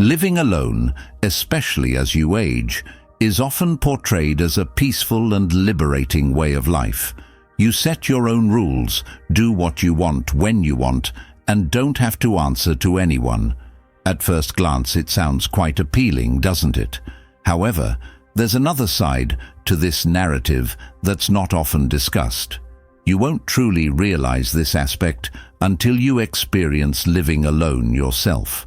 Living alone, especially as you age, is often portrayed as a peaceful and liberating way of life. You set your own rules, do what you want when you want, and don't have to answer to anyone. At first glance, it sounds quite appealing, doesn't it? However, there's another side to this narrative that's not often discussed. You won't truly realize this aspect until you experience living alone yourself.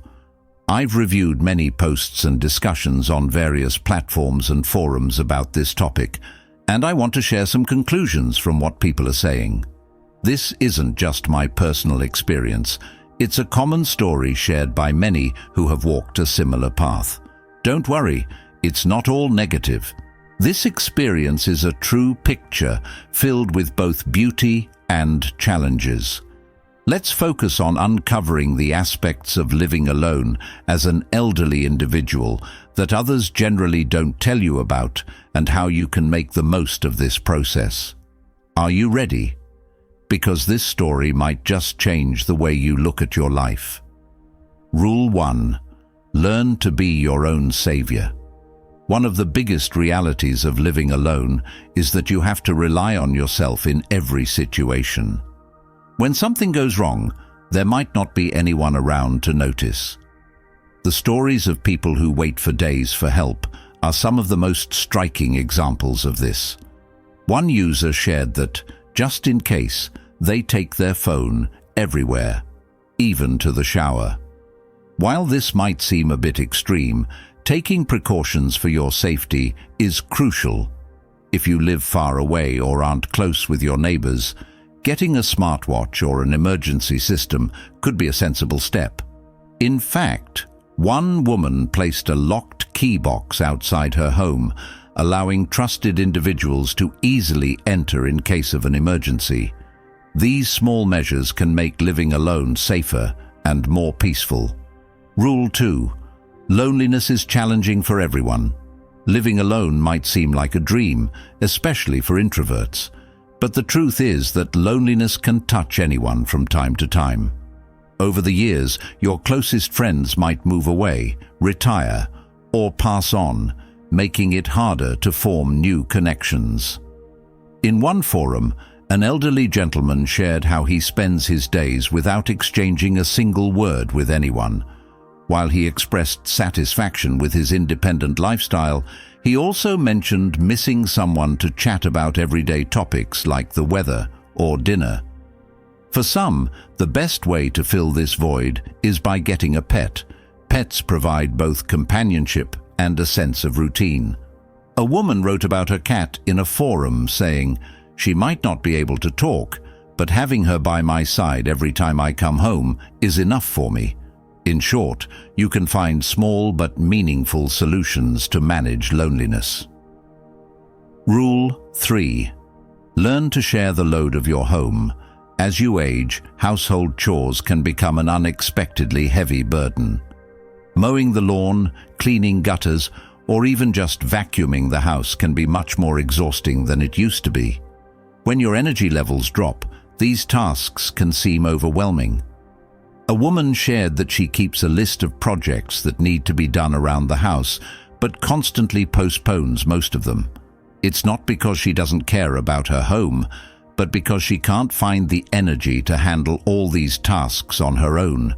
I've reviewed many posts and discussions on various platforms and forums about this topic, and I want to share some conclusions from what people are saying. This isn't just my personal experience. It's a common story shared by many who have walked a similar path. Don't worry, it's not all negative. This experience is a true picture filled with both beauty and challenges. Let's focus on uncovering the aspects of living alone as an elderly individual that others generally don't tell you about, and how you can make the most of this process. Are you ready? Because this story might just change the way you look at your life. Rule 1. Learn to be your own savior. One of the biggest realities of living alone is that you have to rely on yourself in every situation. When something goes wrong, there might not be anyone around to notice. The stories of people who wait for days for help are some of the most striking examples of this. One user shared that, just in case, they take their phone everywhere, even to the shower. While this might seem a bit extreme, taking precautions for your safety is crucial. If you live far away or aren't close with your neighbors, getting a smartwatch or an emergency system could be a sensible step. In fact, one woman placed a locked key box outside her home, allowing trusted individuals to easily enter in case of an emergency. These small measures can make living alone safer and more peaceful. Rule 2. Loneliness is challenging for everyone. Living alone might seem like a dream, especially for introverts. But the truth is that loneliness can touch anyone from time to time. Over the years, your closest friends might move away, retire, or pass on, making it harder to form new connections. In one forum, an elderly gentleman shared how he spends his days without exchanging a single word with anyone. While he expressed satisfaction with his independent lifestyle, he also mentioned missing someone to chat about everyday topics like the weather or dinner. For some, the best way to fill this void is by getting a pet. Pets provide both companionship and a sense of routine. A woman wrote about her cat in a forum saying, "She might not be able to talk, but having her by my side every time I come home is enough for me." In short, you can find small but meaningful solutions to manage loneliness. Rule 3. Learn to share the load of your home. As you age, household chores can become an unexpectedly heavy burden. Mowing the lawn, cleaning gutters, or even just vacuuming the house can be much more exhausting than it used to be. When your energy levels drop, these tasks can seem overwhelming. A woman shared that she keeps a list of projects that need to be done around the house, but constantly postpones most of them. It's not because she doesn't care about her home, but because she can't find the energy to handle all these tasks on her own.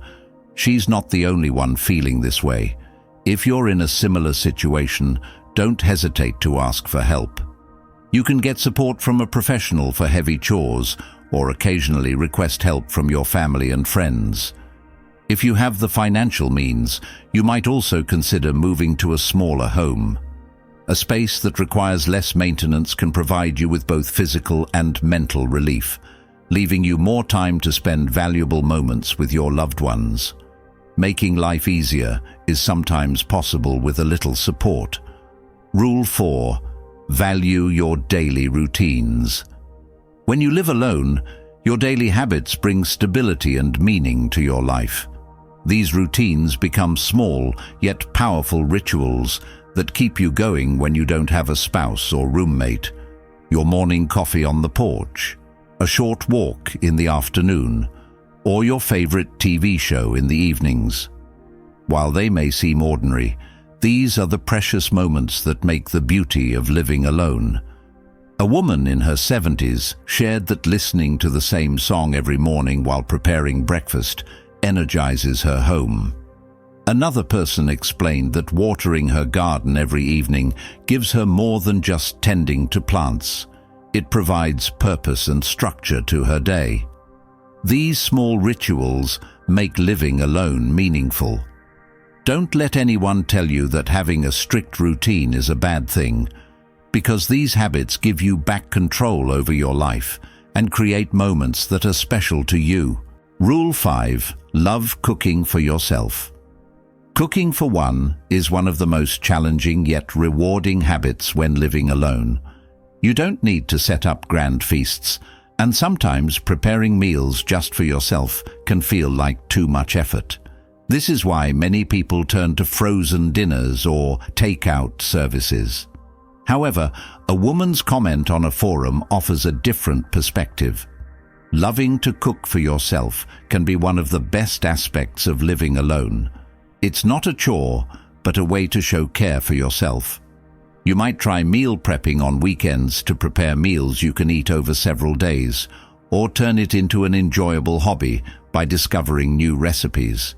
She's not the only one feeling this way. If you're in a similar situation, don't hesitate to ask for help. You can get support from a professional for heavy chores, or occasionally request help from your family and friends. If you have the financial means, you might also consider moving to a smaller home. A space that requires less maintenance can provide you with both physical and mental relief, leaving you more time to spend valuable moments with your loved ones. Making life easier is sometimes possible with a little support. Rule 4. Value your daily routines. When you live alone, your daily habits bring stability and meaning to your life. These routines become small yet powerful rituals that keep you going when you don't have a spouse or roommate. Your morning coffee on the porch, a short walk in the afternoon, or your favorite TV show in the evenings. While they may seem ordinary, these are the precious moments that make the beauty of living alone. A woman in her 70s shared that listening to the same song every morning while preparing breakfast energizes her home. Another person explained that watering her garden every evening gives her more than just tending to plants. It provides purpose and structure to her day. These small rituals make living alone meaningful. Don't let anyone tell you that having a strict routine is a bad thing, because these habits give you back control over your life and create moments that are special to you. Rule 5. Love cooking for yourself. Cooking for one is one of the most challenging yet rewarding habits when living alone. You don't need to set up grand feasts, and sometimes preparing meals just for yourself can feel like too much effort. This is why many people turn to frozen dinners or take-out services. However, a woman's comment on a forum offers a different perspective. Loving to cook for yourself can be one of the best aspects of living alone. It's not a chore, but a way to show care for yourself. You might try meal prepping on weekends to prepare meals you can eat over several days, or turn it into an enjoyable hobby by discovering new recipes.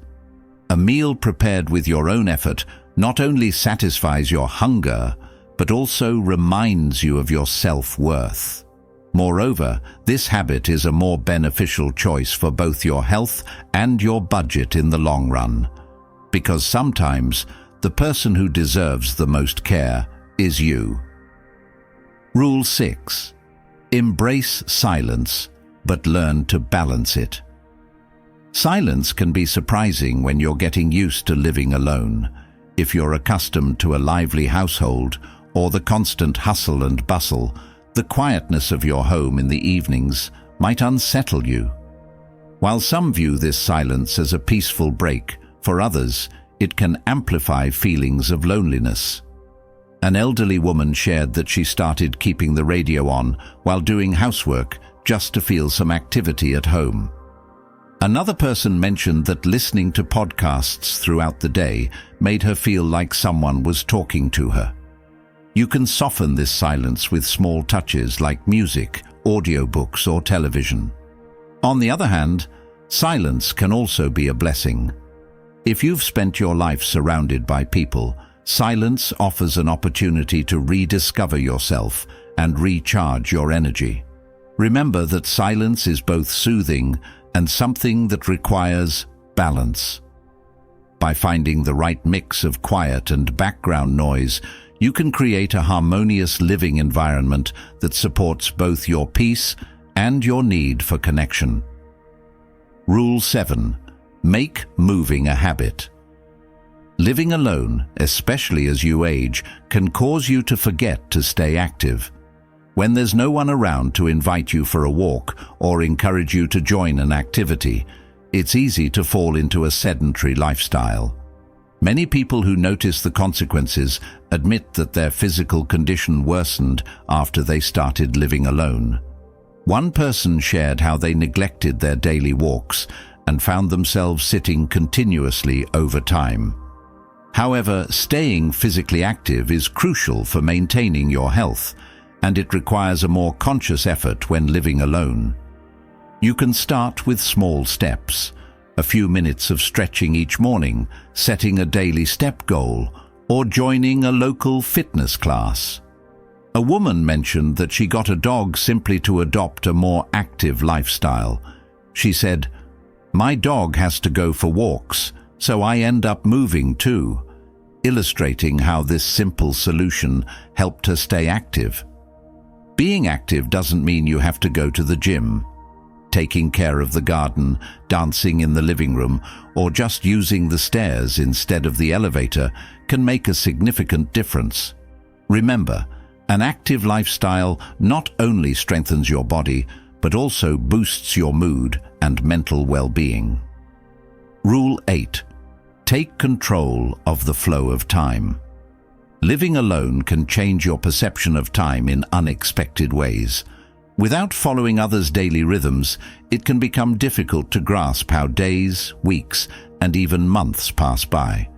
A meal prepared with your own effort not only satisfies your hunger, but also reminds you of your self-worth. Moreover, this habit is a more beneficial choice for both your health and your budget in the long run, because sometimes the person who deserves the most care is you. Rule 6. Embrace silence, but learn to balance it. Silence can be surprising when you're getting used to living alone. If you're accustomed to a lively household or the constant hustle and bustle, the quietness of your home in the evenings might unsettle you. While some view this silence as a peaceful break, for others, it can amplify feelings of loneliness. An elderly woman shared that she started keeping the radio on while doing housework just to feel some activity at home. Another person mentioned that listening to podcasts throughout the day made her feel like someone was talking to her. You can soften this silence with small touches like music, audiobooks, or television. On the other hand, silence can also be a blessing. If you've spent your life surrounded by people, silence offers an opportunity to rediscover yourself and recharge your energy. Remember that silence is both soothing and something that requires balance. By finding the right mix of quiet and background noise, you can create a harmonious living environment that supports both your peace and your need for connection. Rule 7. Make moving a habit. Living alone, especially as you age, can cause you to forget to stay active. When there's no one around to invite you for a walk or encourage you to join an activity, it's easy to fall into a sedentary lifestyle. Many people who notice the consequences admit that their physical condition worsened after they started living alone. One person shared how they neglected their daily walks and found themselves sitting continuously over time. However, staying physically active is crucial for maintaining your health, and it requires a more conscious effort when living alone. You can start with small steps, a few minutes of stretching each morning, setting a daily step goal, or joining a local fitness class. A woman mentioned that she got a dog simply to adopt a more active lifestyle. She said, "My dog has to go for walks, so I end up moving too," illustrating how this simple solution helped her stay active. Being active doesn't mean you have to go to the gym. Taking care of the garden, dancing in the living room, or just using the stairs instead of the elevator can make a significant difference. Remember, an active lifestyle not only strengthens your body, but also boosts your mood and mental well-being. Rule 8. Take control of the flow of time. Living alone can change your perception of time in unexpected ways. Without following others' daily rhythms, it can become difficult to grasp how days, weeks, and even months pass by.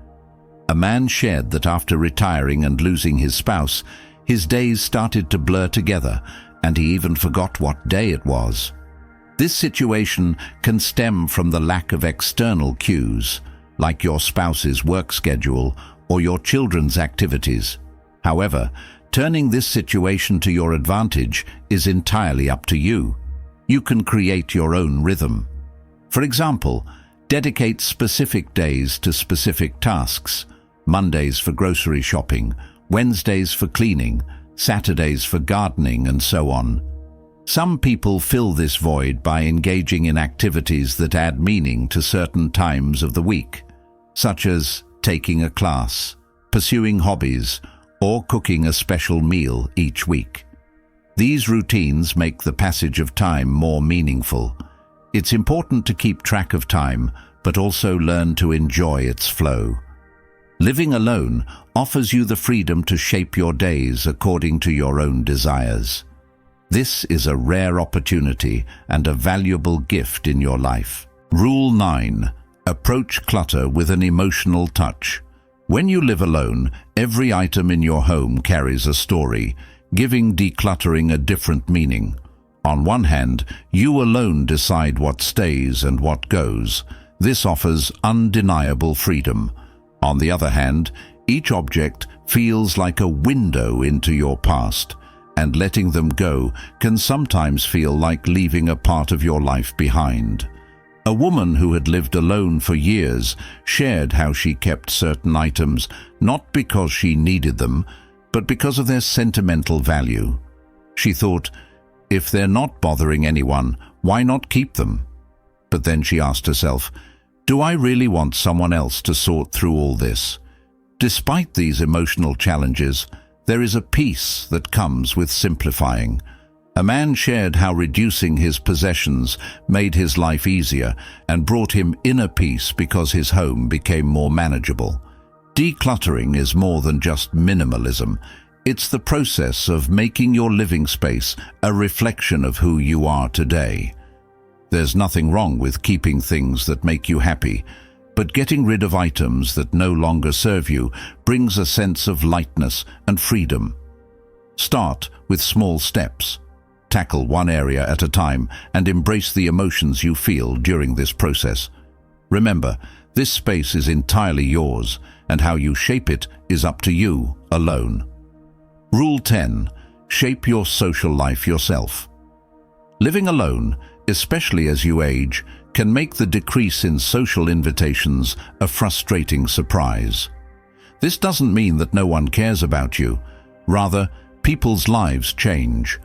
A man shared that after retiring and losing his spouse, his days started to blur together, and he even forgot what day it was. This situation can stem from the lack of external cues, like your spouse's work schedule or your children's activities. However, turning this situation to your advantage is entirely up to you. You can create your own rhythm. For example, dedicate specific days to specific tasks: Mondays for grocery shopping, Wednesdays for cleaning, Saturdays for gardening, and so on. Some people fill this void by engaging in activities that add meaning to certain times of the week, such as taking a class, pursuing hobbies, or cooking a special meal each week. These routines make the passage of time more meaningful. It's important to keep track of time, but also learn to enjoy its flow. Living alone offers you the freedom to shape your days according to your own desires. This is a rare opportunity and a valuable gift in your life. Rule 9. Approach clutter with an emotional touch. When you live alone, every item in your home carries a story, giving decluttering a different meaning. On one hand, you alone decide what stays and what goes. This offers undeniable freedom. On the other hand, each object feels like a window into your past, and letting them go can sometimes feel like leaving a part of your life behind. A woman who had lived alone for years shared how she kept certain items not because she needed them, but because of their sentimental value. She thought, if they're not bothering anyone, why not keep them? But then she asked herself, do I really want someone else to sort through all this? Despite these emotional challenges, there is a peace that comes with simplifying. A man shared how reducing his possessions made his life easier and brought him inner peace because his home became more manageable. Decluttering is more than just minimalism. It's the process of making your living space a reflection of who you are today. There's nothing wrong with keeping things that make you happy, but getting rid of items that no longer serve you brings a sense of lightness and freedom. Start with small steps. Tackle one area at a time and embrace the emotions you feel during this process. Remember, this space is entirely yours, and how you shape it is up to you alone. Rule 10. Shape your social life yourself. Living alone, especially as you age, can make the decrease in social invitations a frustrating surprise. This doesn't mean that no one cares about you. Rather, people's lives change.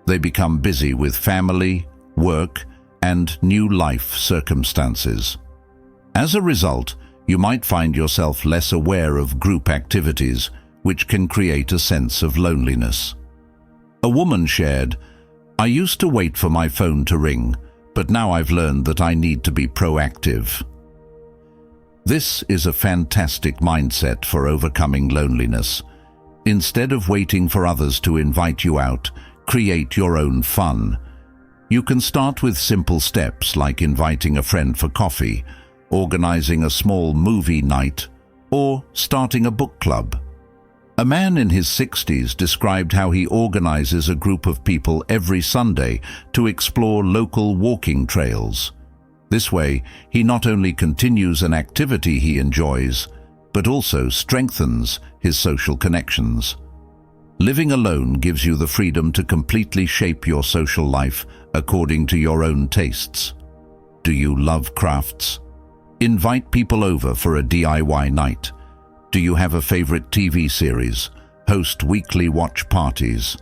They become busy with family, work, and new life circumstances. As a result, you might find yourself less aware of group activities, which can create a sense of loneliness. A woman shared, I used to wait for my phone to ring, but now I've learned that I need to be proactive. This is a fantastic mindset for overcoming loneliness. Instead of waiting for others to invite you out, create your own fun. You can start with simple steps like inviting a friend for coffee, organizing a small movie night, or starting a book club. A man in his 60s described how he organizes a group of people every Sunday to explore local walking trails. This way, he not only continues an activity he enjoys, but also strengthens his social connections. Living alone gives you the freedom to completely shape your social life according to your own tastes. Do you love crafts? Invite people over for a DIY night. Do you have a favorite TV series? Host weekly watch parties.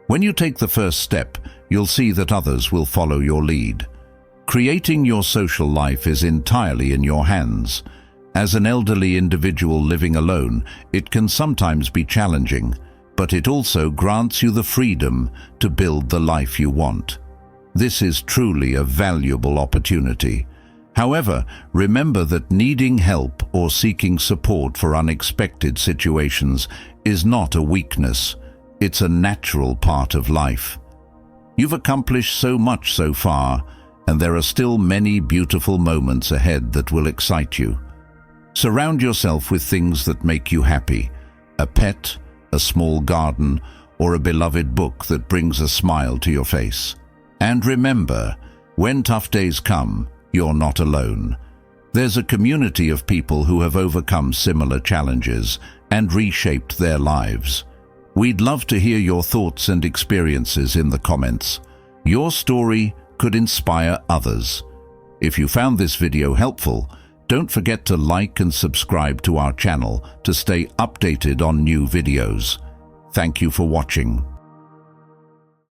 When you take the first step, you'll see that others will follow your lead. Creating your social life is entirely in your hands. As an elderly individual living alone, it can sometimes be challenging, but it also grants you the freedom to build the life you want. This is truly a valuable opportunity. However, remember that needing help or seeking support for unexpected situations is not a weakness. It's a natural part of life. You've accomplished so much so far, and there are still many beautiful moments ahead that will excite you. Surround yourself with things that make you happy: a pet, a small garden, or a beloved book that brings a smile to your face. And remember, when tough days come, you're not alone. There's a community of people who have overcome similar challenges and reshaped their lives. We'd love to hear your thoughts and experiences in the comments. Your story could inspire others. If you found this video helpful, don't forget to like and subscribe to our channel to stay updated on new videos. Thank you for watching.